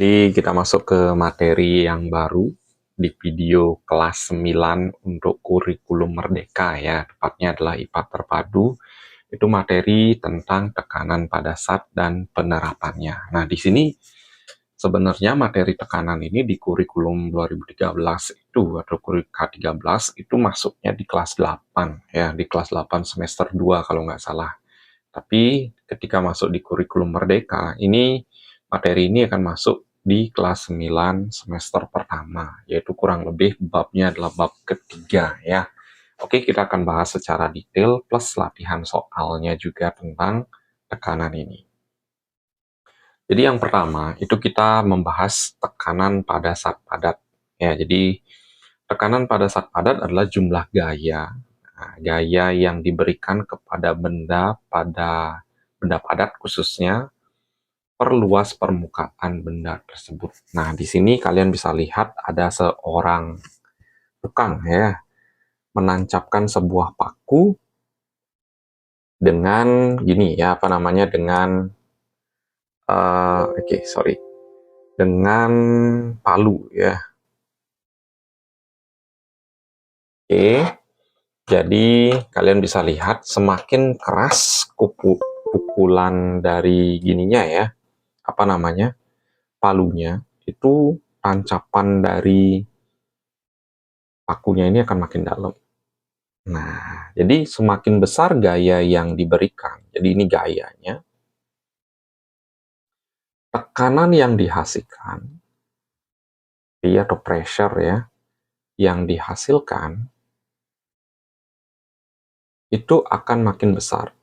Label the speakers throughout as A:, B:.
A: Jadi kita masuk ke materi yang baru di video kelas 9 untuk kurikulum merdeka ya, tepatnya adalah IPA terpadu. Itu materi tentang tekanan pada zat dan penerapannya. Nah, di sini sebenarnya materi tekanan ini di kurikulum 2013 itu atau kurikulum K13 itu masuknya di kelas 8 ya, di kelas 8 semester 2 kalau nggak salah. Tapi ketika masuk di kurikulum merdeka, ini materi ini akan masuk di kelas 9 semester pertama, yaitu kurang lebih babnya adalah bab ketiga ya. Oke, kita akan bahas secara detail plus latihan soalnya juga tentang tekanan ini. Jadi yang pertama, itu kita membahas tekanan pada zat padat. Ya, jadi tekanan pada zat padat adalah jumlah gaya. Nah, gaya yang diberikan kepada benda padat khususnya perluas permukaan benda tersebut. Nah, di sini kalian bisa lihat ada seorang tukang ya menancapkan sebuah paku dengan gini ya apa namanya dengan dengan palu ya. Jadi kalian bisa lihat semakin keras pukulan dari gininya ya apa namanya palunya, itu tancapan dari pakunya ini akan makin dalam. Nah, jadi semakin besar gaya yang diberikan, jadi ini gayanya, tekanan yang dihasilkan, atau pressure ya, yang dihasilkan, itu akan makin besar.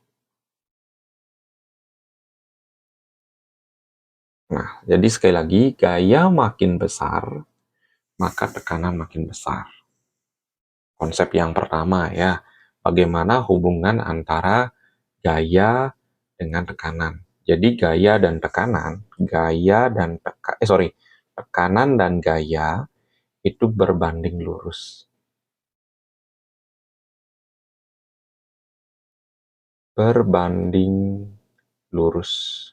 A: Nah, jadi sekali lagi, gaya makin besar, maka tekanan makin besar. Konsep yang pertama ya, bagaimana hubungan antara gaya dengan tekanan. Jadi tekanan dan gaya itu berbanding lurus. Berbanding lurus.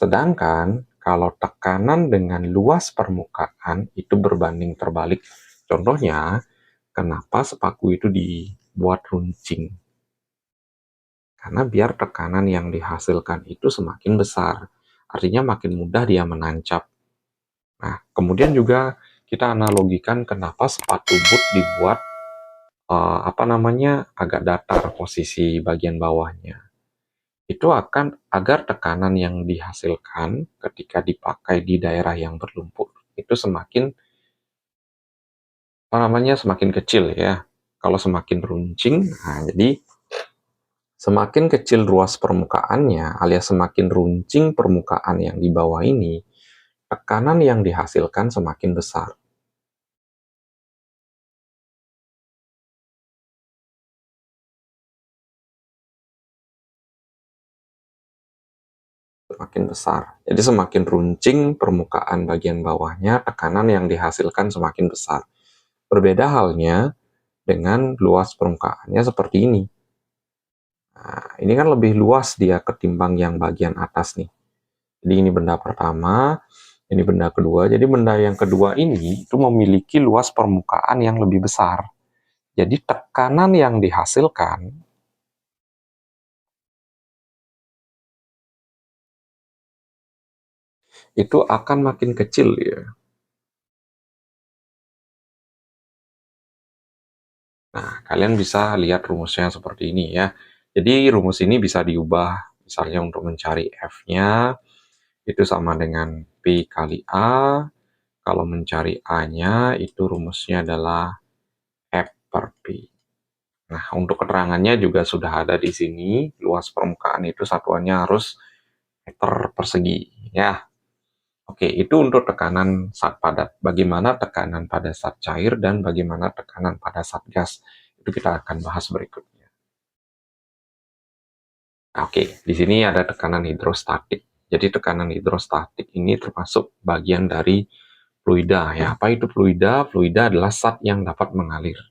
A: Sedangkan kalau tekanan dengan luas permukaan itu berbanding terbalik. Contohnya, kenapa sepaku itu dibuat runcing? Karena biar tekanan yang dihasilkan itu semakin besar. Artinya makin mudah dia menancap. Nah, kemudian juga kita analogikan kenapa sepatu boot dibuat agak datar posisi bagian bawahnya. Itu akan agar tekanan yang dihasilkan ketika dipakai di daerah yang berlumpur itu semakin semakin kecil ya. Kalau semakin runcing, nah jadi semakin kecil ruas permukaannya alias semakin runcing permukaan yang di bawah ini, tekanan yang dihasilkan semakin besar. Semakin besar. Jadi semakin runcing permukaan bagian bawahnya, tekanan yang dihasilkan semakin besar. Berbeda halnya dengan luas permukaannya seperti ini. Nah, ini kan lebih luas dia ketimbang yang bagian atas nih. Jadi ini benda pertama, ini benda kedua. Jadi benda yang kedua ini itu memiliki luas permukaan yang lebih besar. Jadi tekanan yang dihasilkan itu akan makin kecil ya. Nah, kalian bisa lihat rumusnya seperti ini ya. Jadi rumus ini bisa diubah misalnya untuk mencari F-nya itu sama dengan P kali A. Kalau mencari A-nya itu rumusnya adalah F per P. Nah, untuk keterangannya juga sudah ada di sini. Luas permukaan itu satuannya harus meter persegi ya. Oke, itu untuk tekanan zat padat. Bagaimana tekanan pada zat cair dan bagaimana tekanan pada zat gas. Itu kita akan bahas berikutnya. Oke, di sini ada tekanan hidrostatik. Jadi tekanan hidrostatik ini termasuk bagian dari fluida ya. Apa itu fluida? Fluida adalah zat yang dapat mengalir.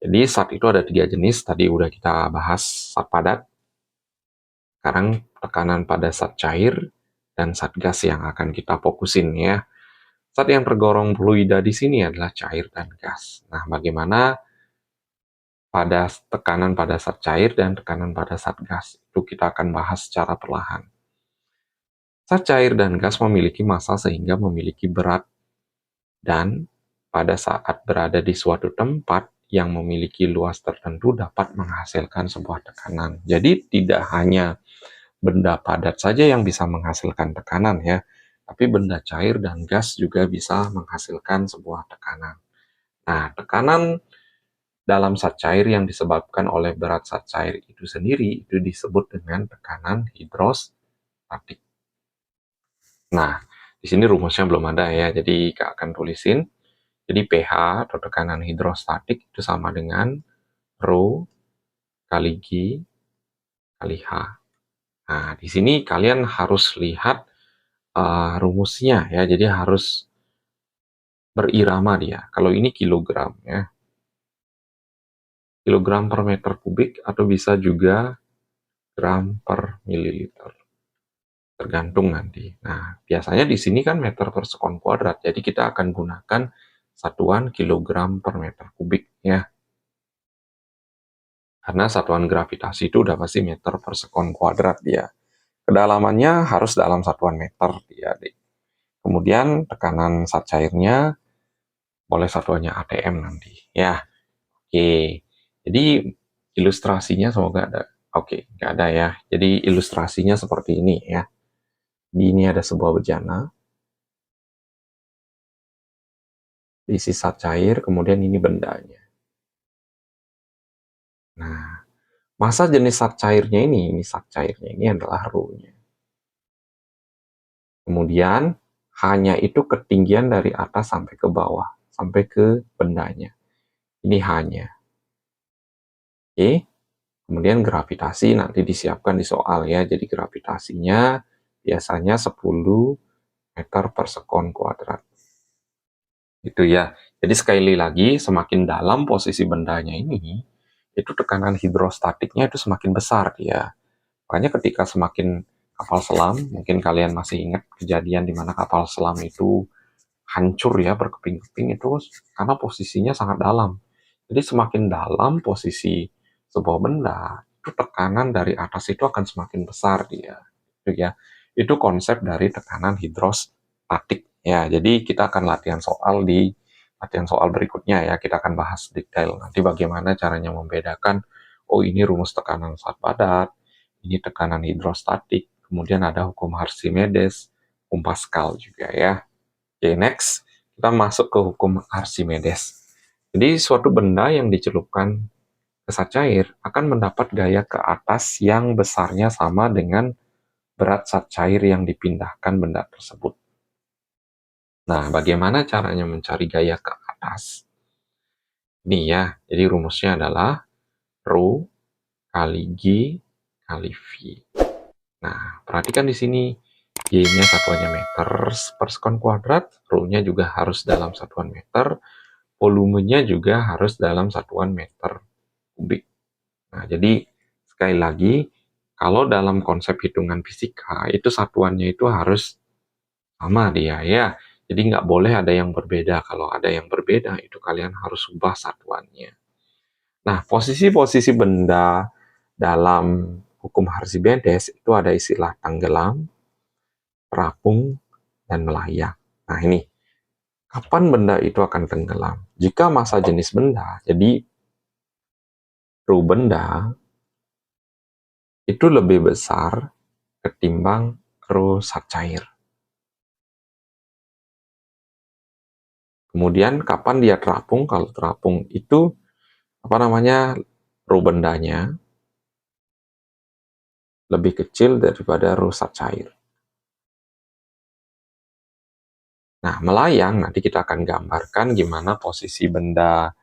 A: Jadi zat itu ada 3 jenis. Tadi udah kita bahas zat padat. Sekarang tekanan pada zat cair dan zat gas yang akan kita fokusin ya. Zat yang tergolong fluida di sini adalah cair dan gas. Nah, bagaimana pada tekanan pada zat cair dan tekanan pada zat gas? Itu kita akan bahas secara perlahan. Zat cair dan gas memiliki massa sehingga memiliki berat, dan pada saat berada di suatu tempat yang memiliki luas tertentu dapat menghasilkan sebuah tekanan. Jadi tidak hanya benda padat saja yang bisa menghasilkan tekanan ya, tapi benda cair dan gas juga bisa menghasilkan sebuah tekanan. Nah, tekanan dalam zat cair yang disebabkan oleh berat zat cair itu sendiri itu disebut dengan tekanan hidrostatik. Nah, di sini rumusnya belum ada ya, jadi Kak akan tulisin. Jadi pH atau tekanan hidrostatik itu sama dengan Rho kali G kali H. Nah, di sini kalian harus lihat rumusnya ya, jadi harus berirama dia. Kalau ini kilogram ya, kilogram per meter kubik atau bisa juga gram per mililiter, tergantung nanti. Nah, biasanya di sini kan meter per sekon kuadrat, jadi kita akan gunakan satuan kilogram per meter kubik ya. Karena satuan gravitasi itu udah pasti meter per sekon kuadrat dia. Kedalamannya harus dalam satuan meter dia. Kemudian tekanan zat cairnya boleh satuannya atm nanti ya. Oke, jadi ilustrasinya semoga ada. Oke, nggak ada ya. Jadi ilustrasinya seperti ini ya. Di ini ada sebuah bejana, isi zat cair, kemudian ini bendanya. Nah, massa jenis zat cairnya ini zat cairnya ini adalah ρ-nya. Kemudian hanya itu ketinggian dari atas sampai ke bawah, sampai ke bendanya. Ini hanya. Oke. Kemudian gravitasi nanti disiapkan di soal ya. Jadi gravitasinya biasanya 10 meter per sekon kuadrat. Itu ya. Jadi sekali lagi, semakin dalam posisi bendanya ini, itu tekanan hidrostatiknya itu semakin besar dia. Makanya ketika semakin kapal selam, mungkin kalian masih ingat kejadian di mana kapal selam itu hancur ya, berkeping-keping itu karena posisinya sangat dalam. Jadi semakin dalam posisi sebuah benda, itu tekanan dari atas itu akan semakin besar dia. Itu ya. Itu konsep dari tekanan hidrostatik ya. Jadi kita akan latihan soal berikutnya ya. Kita akan bahas detail nanti bagaimana caranya membedakan, oh ini rumus tekanan zat padat, ini tekanan hidrostatik, kemudian ada hukum Archimedes, hukum Pascal juga ya. Oke, next kita masuk ke hukum Archimedes. Jadi suatu benda yang dicelupkan ke zat cair akan mendapat gaya ke atas yang besarnya sama dengan berat zat cair yang dipindahkan benda tersebut. Nah, bagaimana caranya mencari gaya ke atas? Ini ya, jadi rumusnya adalah ρ kali G kali V. Nah, perhatikan di sini G-nya satuannya meter per sekon kuadrat, ρ-nya juga harus dalam satuan meter, volumenya juga harus dalam satuan meter kubik. Nah, jadi sekali lagi, kalau dalam konsep hitungan fisika, itu satuannya itu harus sama dia ya. Jadi nggak boleh ada yang berbeda. Kalau ada yang berbeda, itu kalian harus ubah satuannya. Nah, posisi-posisi benda dalam hukum Archimedes itu ada istilah tenggelam, terapung, dan melayang. Nah, ini. Kapan benda itu akan tenggelam? Jika massa jenis benda, jadi ρ benda itu lebih besar ketimbang ρ zat cair. Kemudian kapan dia terapung? Kalau terapung itu ρ bendanya lebih kecil daripada ρ zat cair. Nah, melayang nanti kita akan gambarkan gimana posisi benda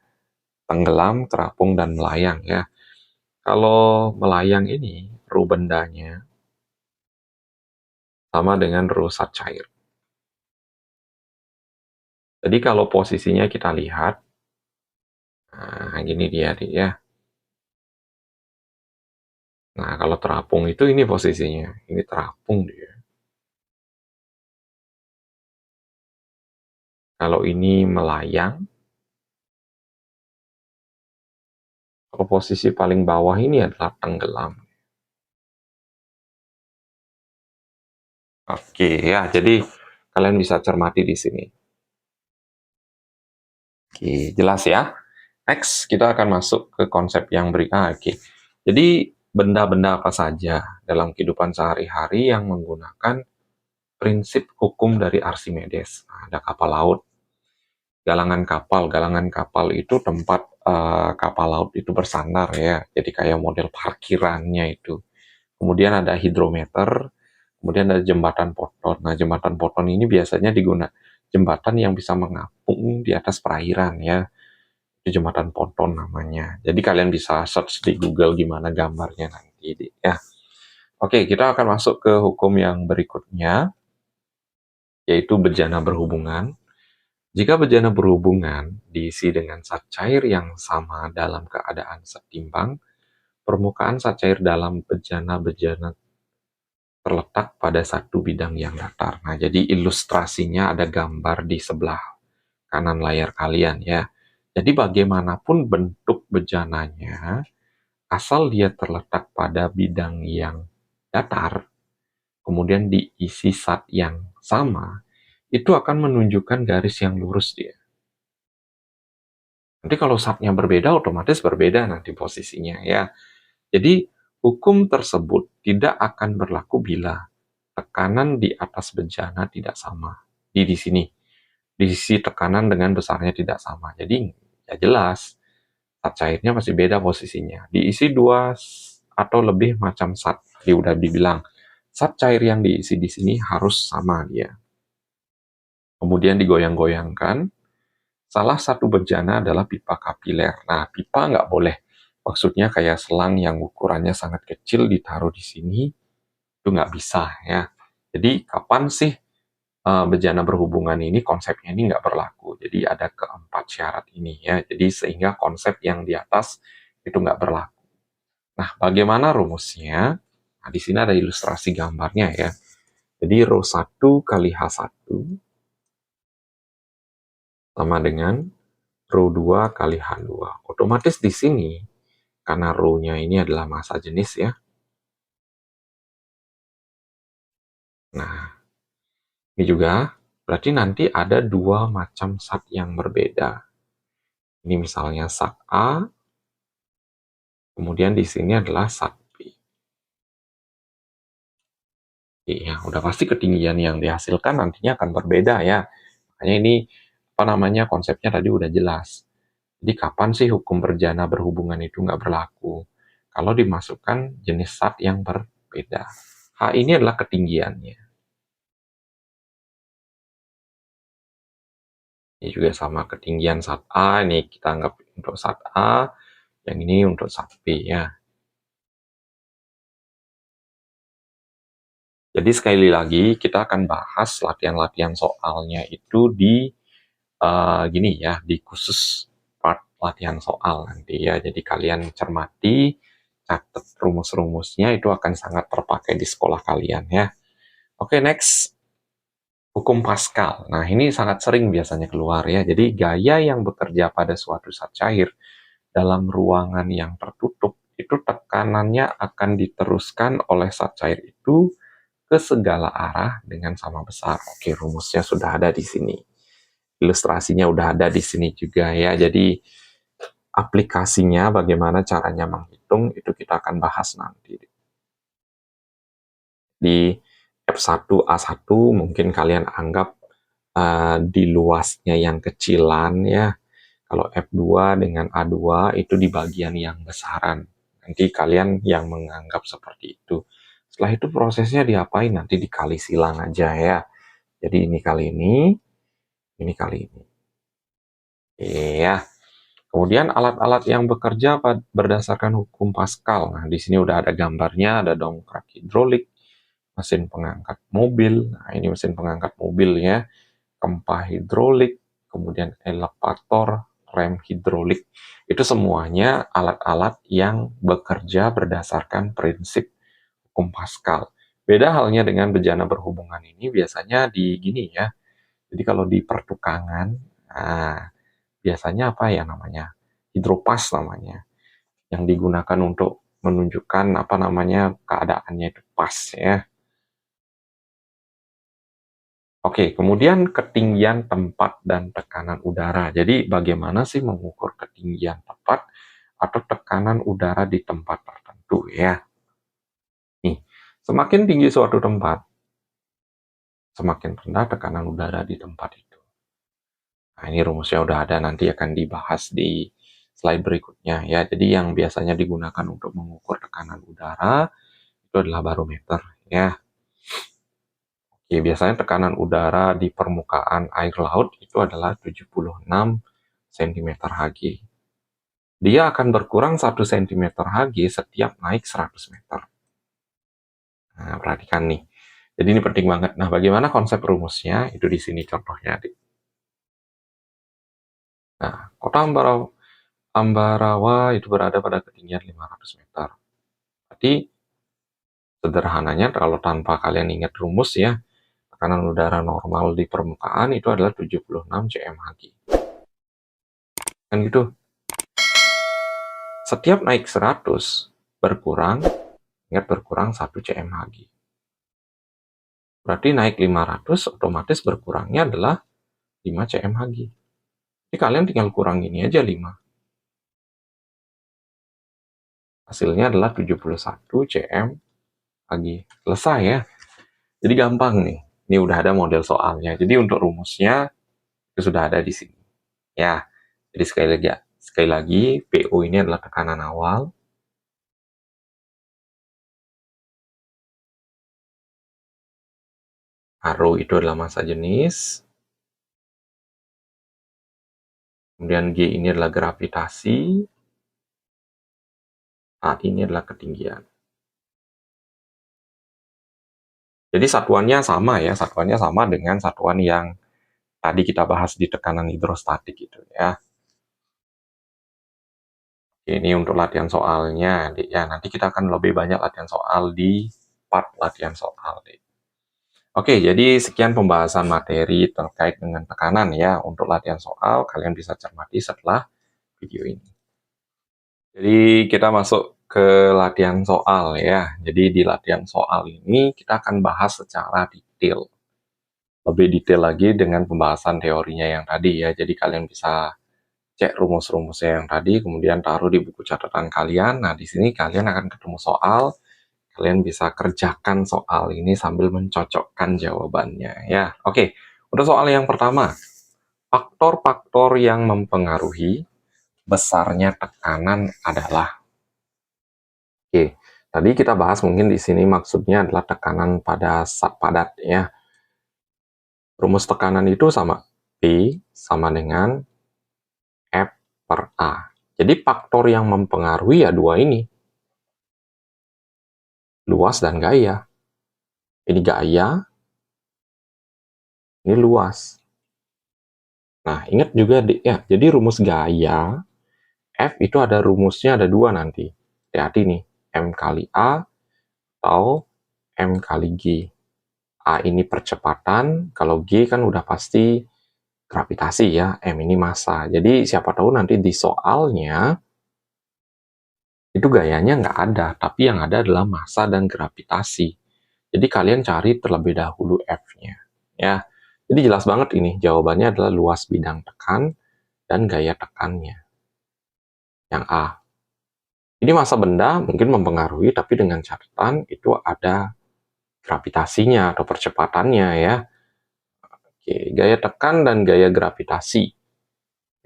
A: tenggelam, terapung, dan melayang ya. Kalau melayang ini, ρ bendanya sama dengan ρ zat cair. Jadi kalau posisinya kita lihat, nah gini dia ya. Nah, kalau terapung itu ini posisinya, ini terapung dia. Kalau ini melayang, kalau posisi paling bawah ini adalah tenggelam. Oke ya, jadi kalian bisa cermati di sini. Oke, jelas ya. Next, kita akan masuk ke konsep yang oke. Jadi, benda-benda apa saja dalam kehidupan sehari-hari yang menggunakan prinsip hukum dari Archimedes. Nah, ada kapal laut, galangan kapal. Galangan kapal itu tempat kapal laut itu bersandar ya. Jadi kayak model parkirannya itu. Kemudian ada hidrometer, kemudian ada jembatan poton. Nah, jembatan poton ini biasanya digunakan jembatan yang bisa mengapung di atas perairan ya. Itu jembatan poton namanya. Jadi kalian bisa search di Google gimana gambarnya nanti ya. Oke, kita akan masuk ke hukum yang berikutnya, yaitu bejana berhubungan. Jika bejana berhubungan diisi dengan zat cair yang sama dalam keadaan setimbang, permukaan zat cair dalam bejana-bejana terletak pada satu bidang yang datar. Nah, jadi ilustrasinya ada gambar di sebelah kanan layar kalian ya. Jadi bagaimanapun bentuk bejananya, asal dia terletak pada bidang yang datar, kemudian diisi zat yang sama, itu akan menunjukkan garis yang lurus dia. Nanti kalau zatnya berbeda, otomatis berbeda nanti posisinya ya. Jadi hukum tersebut tidak akan berlaku bila tekanan di atas bejana tidak sama. Di sini, diisi tekanan dengan besarnya tidak sama. Jadi ya jelas, zat cairnya masih beda posisinya. Diisi dua atau lebih macam zat. Tadi udah dibilang, zat cair yang diisi di sini harus sama dia. Kemudian digoyang-goyangkan. Salah satu bejana adalah pipa kapiler. Nah, pipa nggak boleh. Maksudnya kayak selang yang ukurannya sangat kecil ditaruh di sini, itu nggak bisa ya. Jadi kapan sih bejana berhubungan ini, konsepnya ini nggak berlaku. Jadi ada keempat syarat ini ya. Jadi sehingga konsep yang di atas itu nggak berlaku. Nah, bagaimana rumusnya? Nah, di sini ada ilustrasi gambarnya ya. Jadi rho 1 kali H1 sama dengan rho 2 kali H2. Otomatis di sini, karena rho-nya ini adalah massa jenis ya. Nah, ini juga berarti nanti ada dua macam zat yang berbeda. Ini misalnya zat A, kemudian di sini adalah zat B. Iya, udah pasti ketinggian yang dihasilkan nantinya akan berbeda ya. Makanya ini apa namanya konsepnya tadi udah jelas. Jadi kapan sih hukum berjana berhubungan itu nggak berlaku? Kalau dimasukkan jenis zat yang berbeda. H ini adalah ketinggiannya. Ini juga sama ketinggian zat A, ini kita anggap untuk zat A, yang ini untuk zat B ya. Jadi sekali lagi kita akan bahas latihan-latihan soalnya itu di gini ya, di khusus part latihan soal nanti ya. Jadi kalian cermati, catat rumus-rumusnya itu akan sangat terpakai di sekolah kalian ya. Oke, next. Hukum Pascal. Nah, ini sangat sering biasanya keluar ya. Jadi gaya yang bekerja pada suatu zat cair dalam ruangan yang tertutup, itu tekanannya akan diteruskan oleh zat cair itu ke segala arah dengan sama besar. Oke, rumusnya sudah ada di sini. Ilustrasinya udah ada di sini juga ya. Jadi aplikasinya bagaimana caranya menghitung itu kita akan bahas nanti. Di F1A1 mungkin kalian anggap di luasnya yang kecilan ya. Kalau F2 dengan A2 itu di bagian yang besaran. Nanti kalian yang menganggap seperti itu. Setelah itu prosesnya diapain? Nanti dikali silang aja ya. Jadi ini kali ini kali ini. Iya. Kemudian alat-alat yang bekerja berdasarkan hukum Pascal. Nah, di sini udah ada gambarnya, ada dongkrak hidrolik, mesin pengangkat mobil. Nah, ini mesin pengangkat mobil ya. Kempa hidrolik, kemudian elevator, rem hidrolik. Itu semuanya alat-alat yang bekerja berdasarkan prinsip hukum Pascal. Beda halnya dengan bejana berhubungan ini biasanya di gini ya, Jadi kalau di pertukangan, nah, biasanya apa ya namanya? Hidropas namanya. Yang digunakan untuk menunjukkan apa namanya keadaannya itu pas ya. Oke, kemudian ketinggian tempat dan tekanan udara. Jadi bagaimana sih mengukur ketinggian tempat atau tekanan udara di tempat tertentu ya? Nih, semakin tinggi suatu tempat, semakin rendah tekanan udara di tempat itu. Nah, ini rumusnya udah ada, nanti akan dibahas di slide berikutnya ya. Jadi yang biasanya digunakan untuk mengukur tekanan udara itu adalah barometer ya. Oke, biasanya tekanan udara di permukaan air laut itu adalah 76 cm Hg. Dia akan berkurang 1 cm Hg setiap naik 100 meter. Nah, perhatikan nih. Jadi ini penting banget. Nah, bagaimana konsep rumusnya? Itu di sini contohnya. Nah, kota Ambarawa itu berada pada ketinggian 500 meter. Berarti sederhananya kalau tanpa kalian ingat rumus ya, tekanan udara normal di permukaan itu adalah 76 cm Hg. Kan gitu. Setiap naik 100 berkurang, ingat berkurang 1 cm Hg. Berarti naik 500 otomatis berkurangnya adalah 5 cm Hg. Jadi kalian tinggal kurang ini aja 5. Hasilnya adalah 71 cm Hg. Selesai ya. Jadi gampang nih. Ini udah ada model soalnya. Jadi untuk rumusnya itu sudah ada di sini. Ya. Jadi sekali lagi PO ini adalah tekanan awal. Rho itu adalah massa jenis. Kemudian G ini adalah gravitasi. A ini adalah ketinggian. Jadi satuannya sama ya, satuannya sama dengan satuan yang tadi kita bahas di tekanan hidrostatik itu ya. Ini untuk latihan soalnya, ya nanti kita akan lebih banyak latihan soal di part latihan soal. Oke, jadi sekian pembahasan materi terkait dengan tekanan ya. Untuk latihan soal, kalian bisa cermati setelah video ini. Jadi kita masuk ke latihan soal ya. Jadi di latihan soal ini kita akan bahas secara detail. Lebih detail lagi dengan pembahasan teorinya yang tadi ya. Jadi kalian bisa cek rumus-rumusnya yang tadi, kemudian taruh di buku catatan kalian. Nah, di sini kalian akan ketemu soal. Kalian bisa kerjakan soal ini sambil mencocokkan jawabannya ya. Oke, untuk soal yang pertama. Faktor-faktor yang mempengaruhi besarnya tekanan adalah. Oke, tadi kita bahas mungkin di sini maksudnya adalah tekanan pada zat padat ya. Rumus tekanan itu sama. P sama dengan F per A. Jadi faktor yang mempengaruhi ya dua ini. Luas dan gaya. Ini gaya, ini luas. Nah, ingat juga ya, jadi rumus gaya, F itu ada rumusnya ada dua nanti. Hati-hati nih, M kali A atau M kali G. A ini percepatan, kalau G kan udah pasti gravitasi ya, M ini massa. Jadi siapa tahu nanti di soalnya, itu gayanya nggak ada, tapi yang ada adalah massa dan gravitasi. Jadi kalian cari terlebih dahulu F-nya. Ya, jadi jelas banget ini, jawabannya adalah luas bidang tekan dan gaya tekannya. Yang A. Ini massa benda mungkin mempengaruhi, tapi dengan catatan itu ada gravitasinya atau percepatannya ya. Oke, gaya tekan dan gaya gravitasi.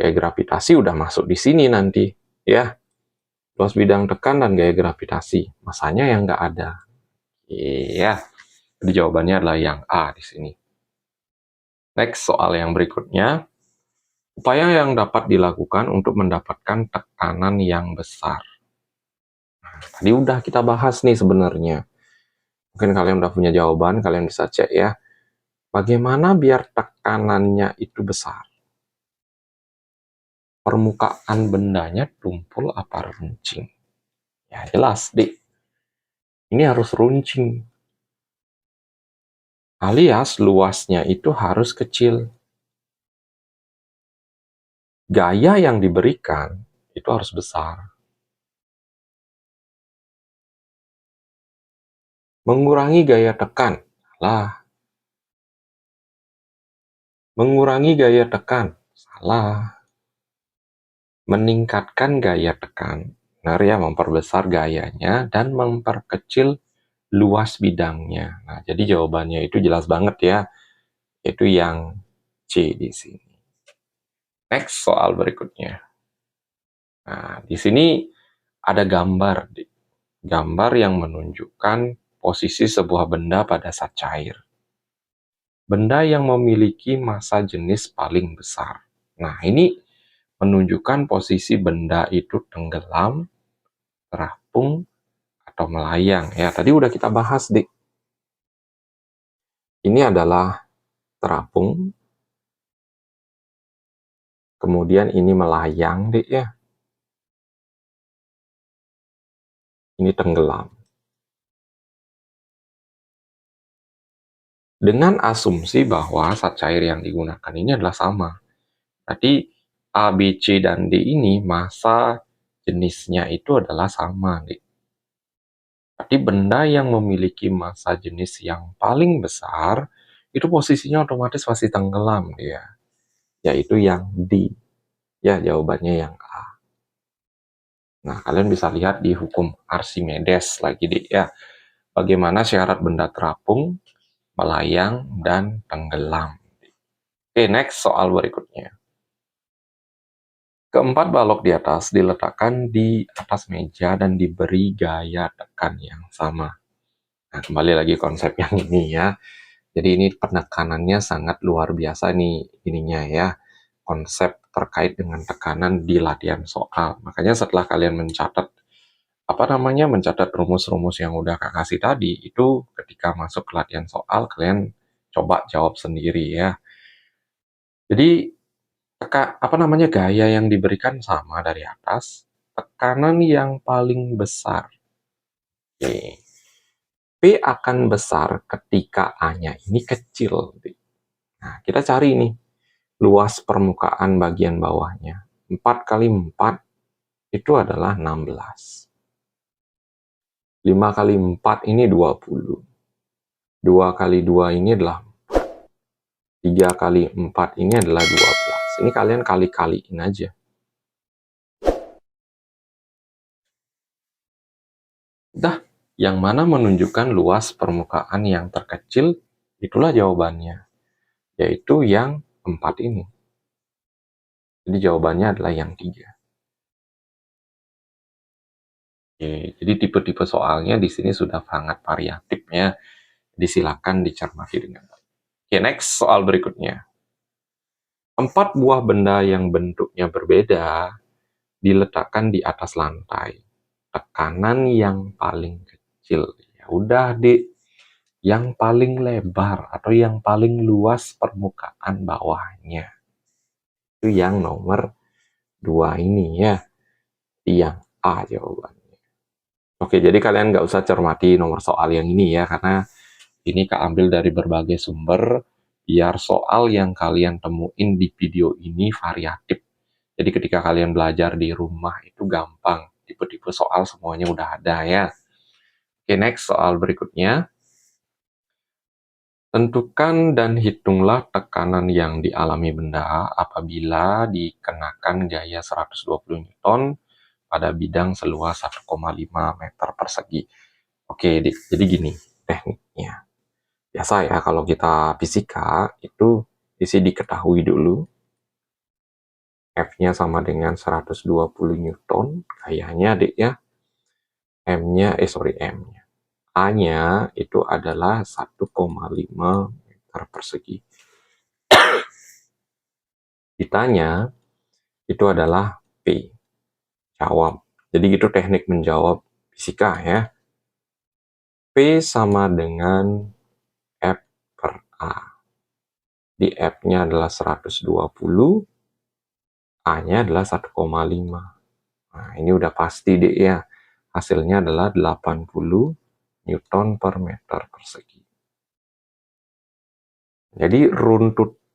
A: Gaya gravitasi udah masuk di sini nanti ya. Luas bidang tekan dan gaya gravitasi. Masanya yang nggak ada. Iya. Jadi jawabannya adalah yang A di sini. Next, soal yang berikutnya. Upaya yang dapat dilakukan untuk mendapatkan tekanan yang besar. Tadi udah kita bahas nih sebenarnya. Mungkin kalian udah punya jawaban, kalian bisa cek ya. Bagaimana biar tekanannya itu besar? Permukaan bendanya tumpul apa runcing? Ya jelas, Dik. Ini harus runcing. Alias luasnya itu harus kecil. Gaya yang diberikan itu harus besar. Mengurangi gaya tekan. Salah. Mengurangi gaya tekan. Salah. Meningkatkan gaya tekan. Benar ya, memperbesar gayanya dan memperkecil luas bidangnya. Nah, jadi jawabannya itu jelas banget ya. Itu yang C di sini. Next, soal berikutnya. Nah, di sini ada gambar. Gambar yang menunjukkan posisi sebuah benda pada saat cair. Benda yang memiliki massa jenis paling besar. Nah, ini menunjukkan posisi benda itu tenggelam, terapung, atau melayang. Ya, tadi udah kita bahas, Dik. Ini adalah terapung, kemudian ini melayang, Dik ya. Ini tenggelam. Dengan asumsi bahwa zat cair yang digunakan ini adalah sama. Tadi A, B, C, dan D ini massa jenisnya itu adalah sama, Dik. Tapi benda yang memiliki massa jenis yang paling besar, itu posisinya otomatis pasti tenggelam dia. Yaitu yang D. Ya, jawabannya yang A. Nah, kalian bisa lihat di hukum Archimedes lagi, Dik ya. Bagaimana syarat benda terapung, melayang, dan tenggelam. Oke, next soal berikutnya. Keempat balok di atas diletakkan di atas meja dan diberi gaya tekan yang sama. Nah, kembali lagi konsep yang ini ya. Jadi ini penekanannya sangat luar biasa nih ininya ya. Konsep terkait dengan tekanan di latihan soal. Makanya setelah kalian mencatat mencatat rumus-rumus yang udah Kak kasih tadi, itu ketika masuk ke latihan soal kalian coba jawab sendiri ya. Jadi gaya yang diberikan sama dari atas, tekanan yang paling besar. Oke. P akan besar ketika A-nya ini kecil. Nah, kita cari nih luas permukaan bagian bawahnya. 4 kali 4 itu adalah 16. 5 kali 4 ini 20. 2 kali 2 ini adalah 3 kali 4 ini adalah 12. Ini kalian kali-kaliin aja. Dah, yang mana menunjukkan luas permukaan yang terkecil, itulah jawabannya. Yaitu yang 4 ini. Jadi jawabannya adalah yang 3. Oke, jadi tipe-tipe soalnya di sini sudah sangat variatif ya. Disilakan dicermati dengan baik. Oke, next soal berikutnya. 4 buah benda yang bentuknya berbeda diletakkan di atas lantai. Tekanan yang paling kecil. Ya udah, Dik. Yang paling lebar atau yang paling luas permukaan bawahnya. Itu yang nomor 2 ini ya. Yang A jawabannya. Oke, jadi kalian nggak usah cermati nomor soal yang ini ya, karena ini keambil dari berbagai sumber, biar soal yang kalian temuin di video ini variatif. Jadi ketika kalian belajar di rumah itu gampang, tipe-tipe soal semuanya udah ada ya. Oke, next soal berikutnya. Tentukan dan hitunglah tekanan yang dialami benda apabila dikenakan gaya 120 Newton pada bidang seluas 1,5 meter persegi. Oke, jadi gini tekniknya. Biasa ya kalau kita fisika itu isi diketahui dulu. F-nya sama dengan 120 Newton, kayaknya Dik ya. M-nya, M-nya. A-nya itu adalah 1,5 meter persegi. Ditanya, itu adalah P. Jawab. Jadi itu teknik menjawab fisika ya. P sama dengan F per A. Di F-nya adalah 120, A-nya adalah 1,5. Nah, ini udah pasti deh ya. Hasilnya adalah 80 Newton per meter persegi. Jadi runtut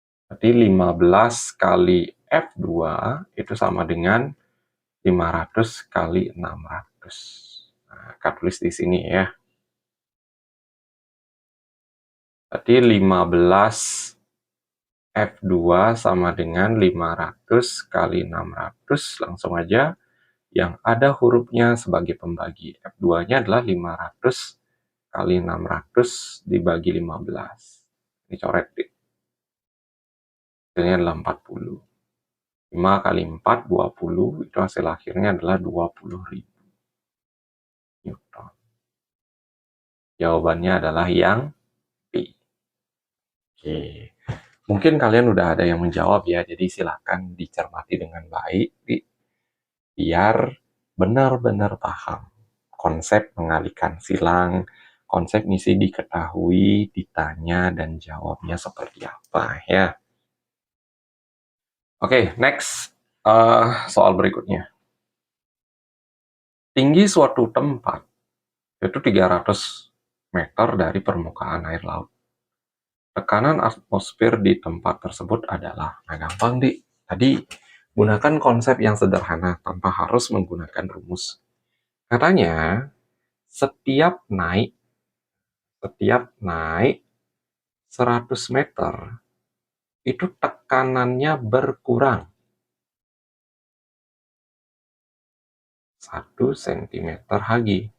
A: Berarti 15 kali F2 itu sama dengan 500 kali 600. Nah, kita tulis di sini ya. Berarti 15 F2 sama dengan 500 kali 600. Langsung aja yang ada hurufnya sebagai pembagi. F2-nya adalah 500 kali 600 dibagi 15. Ini coret deh. Hasilnya adalah 40. 5 kali 4, 20. Itu hasil akhirnya adalah 20.000 Newton. Jawabannya adalah yang B. Oke. Mungkin kalian udah ada yang menjawab ya, jadi silakan dicermati dengan baik, biar benar-benar paham konsep mengalihkan silang, konsep misi diketahui, ditanya, dan jawabnya seperti apa ya. Oke, next. Soal berikutnya. Tinggi suatu tempat itu 300 meter dari permukaan air laut. Tekanan atmosfer di tempat tersebut adalah, nah gampang tadi gunakan konsep yang sederhana tanpa harus menggunakan rumus. Katanya setiap naik 100 meter itu tekanannya berkurang 1 cm Hg.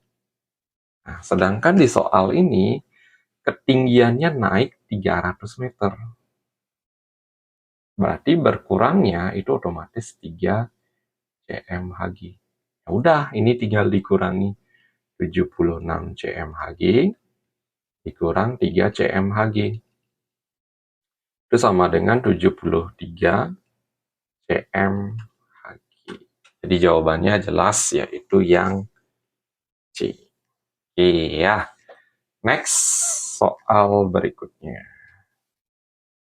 A: Nah, sedangkan di soal ini ketinggiannya naik 300 meter. Berarti berkurangnya itu otomatis 3 cm Hg. Ya udah, ini tinggal dikurangi 76 cm Hg dikurang 3 cm Hg. Itu sama dengan 73 cm Hg. Jadi jawabannya jelas, yaitu yang C. Iya. Next, soal berikutnya.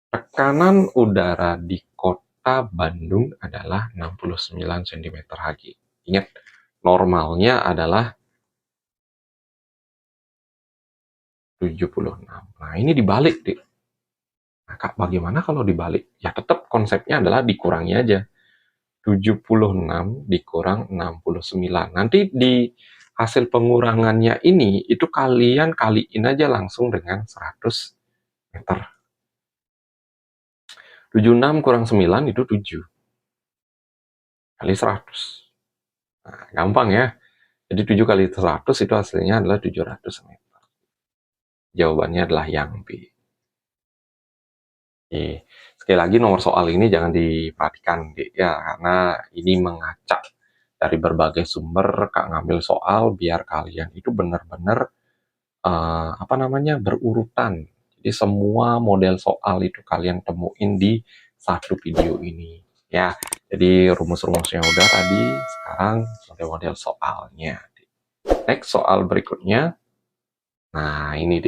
A: Tekanan udara di kota Bandung adalah 69 cm Hg. Ingat, normalnya adalah 76. Nah, ini dibalik, Dik. Nah, Kak, bagaimana kalau dibalik? Ya, tetap konsepnya adalah dikurangi aja. 76 dikurang 69. Nanti di hasil pengurangannya ini, itu kalian kaliin aja langsung dengan 100 meter. 76 kurang 9 itu 7. Kali 100. Nah, gampang ya. Jadi 7 kali 100 itu hasilnya adalah 700 meter. Jawabannya adalah yang B. Oke. Sekali lagi nomor soal ini jangan diperhatikan ya, karena ini mengacak dari berbagai sumber. Kak ngambil soal biar kalian itu benar-benar berurutan. Jadi semua model soal itu kalian temuin di satu video ini ya. Jadi rumus-rumusnya udah tadi, sekarang model-model soalnya. Next, soal berikutnya. Nah, ini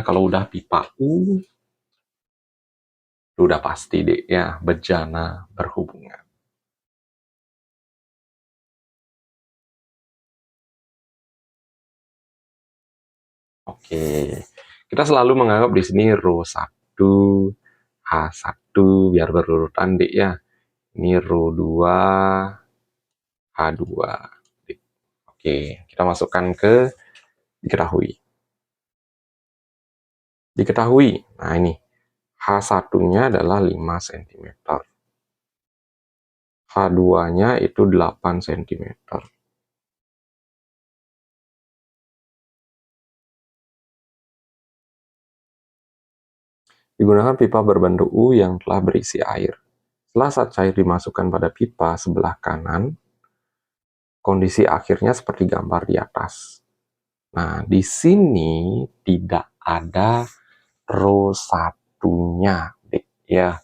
A: kalau udah pipa U, itu udah pasti ya, bejana berhubungan. Oke, kita selalu menganggap di sini row 1, H1 biar berurutan ya. Ini row 2, H2. Oke, kita masukkan ke diketahui. Nah ini, H1-nya adalah 5 cm. H2-nya itu 8 cm. Digunakan pipa berbentuk U yang telah berisi air. Setelah saat cair dimasukkan pada pipa sebelah kanan, kondisi akhirnya seperti gambar di atas. Nah, di sini tidak ada row 1-nya, ya.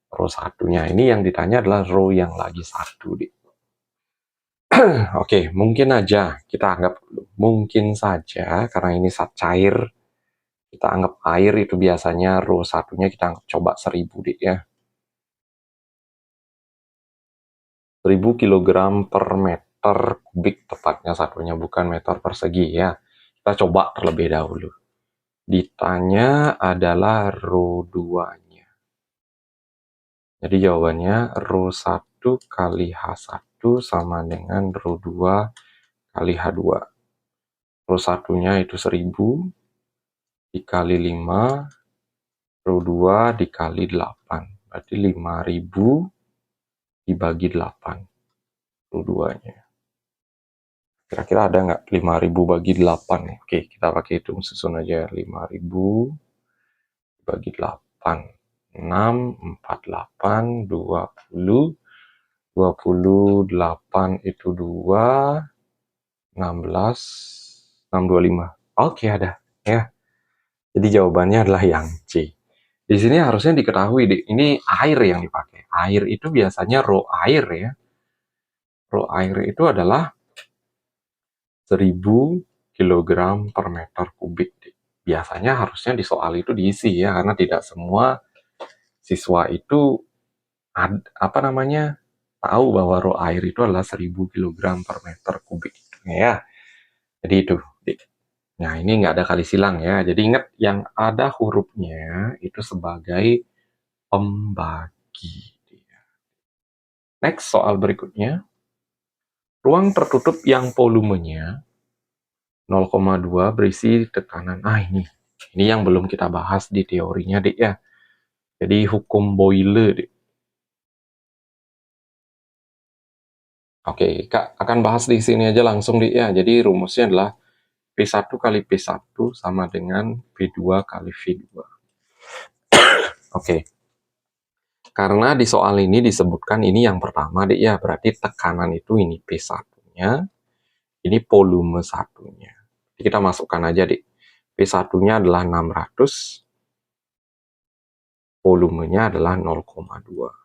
A: Row 1-nya ini yang ditanya adalah row yang lagi 1, Oke, mungkin aja kita anggap mungkin saja karena ini saat cair, kita anggap air itu biasanya row 1-nya kita anggap coba 1000 ya. 1000 kg per meter kubik tepatnya satunya, bukan meter persegi ya. Kita coba terlebih dahulu. Ditanya adalah row 2-nya. Jadi jawabannya rho 1 kali H1 sama dengan rho 2 kali H2. Rho 1-nya itu 1000 dikali 5, rho 2 dikali 8. Berarti 5000 dibagi 8. Rho 2-nya. Kira-kira ada nggak 5000 bagi 8? Oke, kita pakai hitung susun aja. 5000 bagi 8. 6, 48, 20. 28 itu 2, 16, 625. Oke, ada. Ya. Jadi jawabannya adalah yang C. Di sini harusnya diketahui, ini air yang dipakai. Air itu biasanya rho air ya. Rho air itu adalah 1000 kg per meter kubik. Biasanya harusnya di soal itu diisi ya, karena tidak semua siswa itu tahu bahwa rho air itu adalah 1000 kg per meter kubik. Ya, jadi itu. Nah, ini nggak ada kali silang ya. Jadi ingat yang ada hurufnya itu sebagai pembagi. Next, soal berikutnya. Ruang tertutup yang volumenya 0,2 berisi tekanan. Ini yang belum kita bahas di teorinya, Dik ya. Jadi hukum Boyle, Dik. Oke, Kak akan bahas di sini aja langsung, Dik ya. Jadi rumusnya adalah P1 kali P1 sama dengan V2 kali V2. Oke. Karena di soal ini disebutkan ini yang pertama, Dik ya. Berarti tekanan itu ini P1-nya, ini volume satunya. Jadi kita masukkan aja, Dik. P1-nya adalah 600, volumenya adalah 0,2.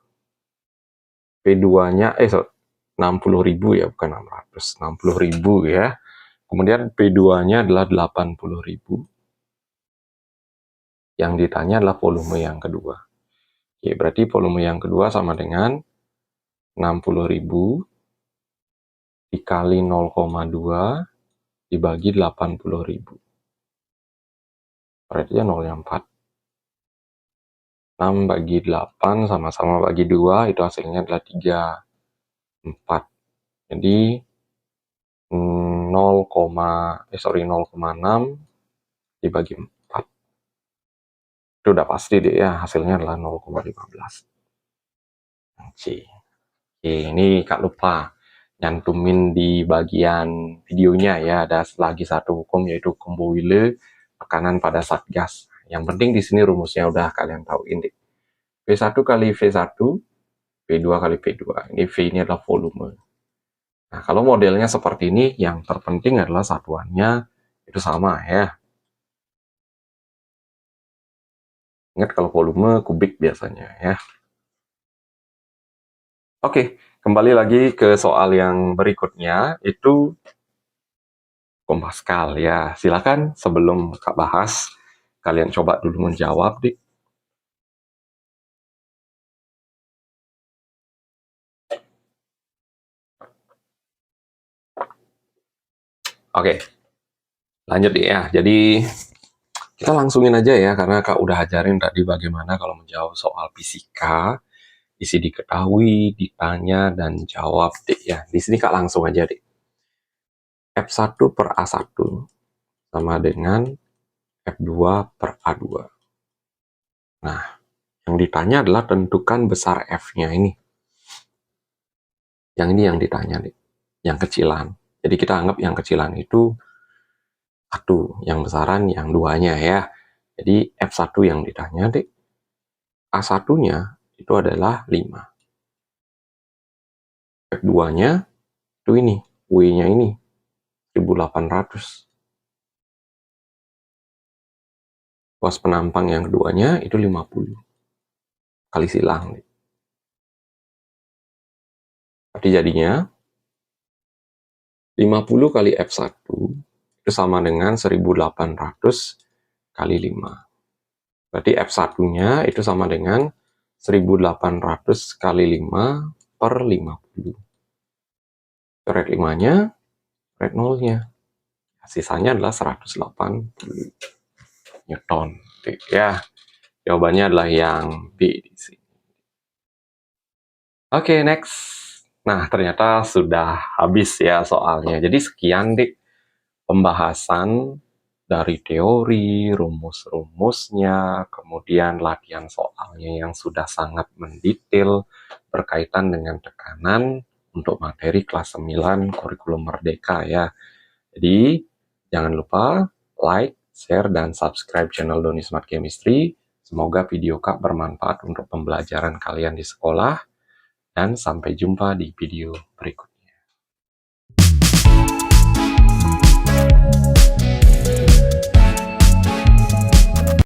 A: P2-nya 60.000 ya, bukan 600, 60.000 ya. Kemudian P2-nya adalah 80.000. Yang ditanya adalah volume yang kedua. Oke, berarti volume yang kedua sama dengan 60.000 dikali 0,2 dibagi 80.000. Berarti 0,4. 6 bagi 8 sama-sama bagi 2, itu hasilnya adalah 3, 4. Jadi 0,6 dibagi 4. Itu udah pasti deh ya, hasilnya adalah 0,15. C. Oke, ini Kak lupa nyantumin di bagian videonya ya, ada lagi satu hukum yaitu hukum Boyle, tekanan pada zat gas. Yang penting di sini rumusnya udah kalian tahu ini. V1 kali V1, V2 kali V2. Ini V ini adalah volume. Nah, kalau modelnya seperti ini, yang terpenting adalah satuannya itu sama ya. Ingat kalau volume kubik biasanya ya. Oke, kembali lagi ke soal yang berikutnya, itu Pascal ya. Silakan sebelum Kak bahas, kalian coba dulu menjawab, Dik. Oke, lanjut ya. Jadi kita langsungin aja ya, karena Kak udah ajarin tadi bagaimana kalau menjawab soal fisika, isi diketahui, ditanya, dan jawab, Dik ya. Di sini Kak langsung aja, Dik. F1 per A1 sama dengan F2 per A2. Nah, yang ditanya adalah tentukan besar F-nya ini. Yang ini yang ditanya, Dik. Yang kecilan. Jadi kita anggap yang kecilan itu 1, yang besaran yang 2-nya ya. Jadi F1 yang ditanya, Dik. A1-nya itu adalah 5. F2-nya itu ini, W-nya ini 1800. Luas penampang yang keduanya itu 50. Kali silang. Berarti jadinya 50 kali F1 itu sama dengan 1800 kali 5. Berarti F1-nya itu sama dengan 1800 kali 5 per 50. Coret 5-nya, coret 0-nya. Sisanya adalah 180 Newton. Ya, jawabannya adalah yang B di sini. Oke, next. Nah, ternyata sudah habis ya soalnya. Jadi sekian deh pembahasan dari teori, rumus-rumusnya, kemudian latihan soalnya yang sudah sangat mendetail berkaitan dengan tekanan untuk materi kelas 9 kurikulum merdeka ya. Jadi, jangan lupa like, share, dan subscribe channel Doni Smart Chemistry. Semoga video Kak bermanfaat untuk pembelajaran kalian di sekolah, dan sampai jumpa di video berikutnya.